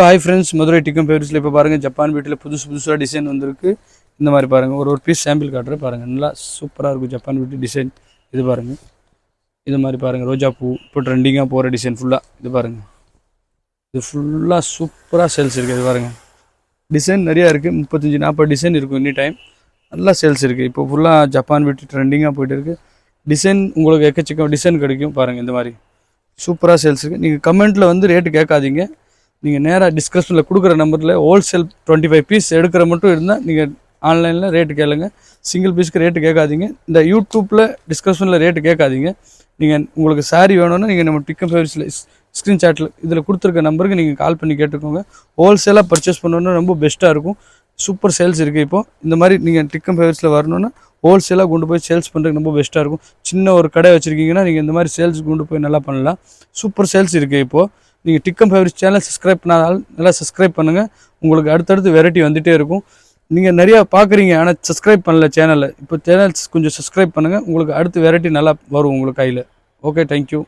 Hi friends, Madurai Tikkam ஃபேவரிஸில் இப்போ பாருங்கள் Japan வீட்டில் புதுசாக டிசைன் வந்திருக்கு. இந்த மாதிரி பாருங்கள், ஒரு பீஸ் சாம்பிள் காட்டுறேன் பாருங்கள். நல்லா சூப்பராக இருக்கும் ஜப்பான் வீட்டு டிசைன். இது பாருங்கள், இது மாதிரி பாருங்கள். ரோஜா பூ இப்போ ட்ரெண்டிங்காக போகிற டிசைன் ஃபுல்லாக இது பாருங்கள். இது ஃபுல்லாக சூப்பராக சேல்ஸ் இருக்குது. இது பாருங்கள், டிசைன் நிறையா இருக்குது. 35-40 டிசைன் இருக்கும் எனி டைம். நல்லா சேல்ஸ் இருக்குது. இப்போ ஃபுல்லாக ஜப்பான் வீட்டு ட்ரெண்டிங்காக போய்ட்டு இருக்குது. டிசைன் உங்களுக்கு எக்கச்சக்கம் டிசைன் கிடைக்கும் பாருங்கள். இந்த மாதிரி சூப்பராக சேல்ஸ் இருக்குது. நீங்கள் கமெண்ட்டில் வந்து ரேட்டு கேட்காதீங்க. நீங்கள் நேராக டிஸ்கிரிப்ஷனில் கொடுக்குற நம்பரில் ஹோல்சேல் 25 பீஸ் எடுக்கிற மட்டும் இருந்தால் நீங்கள் ஆன்லைனில் ரேட்டு கேளுங்க. சிங்கிள் பீஸ்க்கு ரேட்டு கேட்காதீங்க. இந்த யூடியூப்பில் டிஸ்கிரிப்ஷனில் ரேட்டு கேட்காதீங்க. நீங்கள் உங்களுக்கு சாரீ வேணும்னா நீங்கள் நம்ம டிக்கம் ஃபேவரிஸில் ஸ்க்ரீன்ஷாட்டில் இதில் கொடுத்துருக்க நம்பருக்கு நீங்கள் கால் பண்ணி கேட்டுக்கோங்க. ஹோல்சேலாக பர்ச்சேஸ் பண்ணணுன்னா ரொம்ப பெஸ்ட்டாக இருக்கும். சூப்பர் சேல்ஸ் இருக்குது. இப்போது இந்த மாதிரி நீங்கள் டிக்கம் ஃபேவரிஸில் வரணுன்னா ஹோல்சேலாக கொண்டு போய் சேல்ஸ் பண்ணுறதுக்கு ரொம்ப பெஸ்ட்டாக இருக்கும். சின்ன ஒரு கடை வச்சுருக்கீங்கன்னா நீங்கள் இந்த மாதிரி சேல்ஸ் கொண்டு போய் நல்லா பண்ணலாம். சூப்பர் சேல்ஸ் இருக்குது. இப்போது நீங்கள் டிக்கம் ஃபேவரிஸ் சேனல் சப்ஸ்கிரைப் பண்ணாலும் நல்லா சப்ஸ்கிரைப் பண்ணுங்கள். உங்களுக்கு அடுத்தடுத்து வெரைட்டி வந்துகிட்டே இருக்கும். நீங்கள் நிறையா பார்க்குறீங்க, ஆனால் சப்ஸ்கிரைப் பண்ணல சேனலில். இப்போ சேனல்ஸ் கொஞ்சம் சப்ஸ்கிரைப் பண்ணுங்கள். உங்களுக்கு அடுத்து வெரைட்டி நல்லா வரும் உங்களுக்கு கையில். Okay, thank you.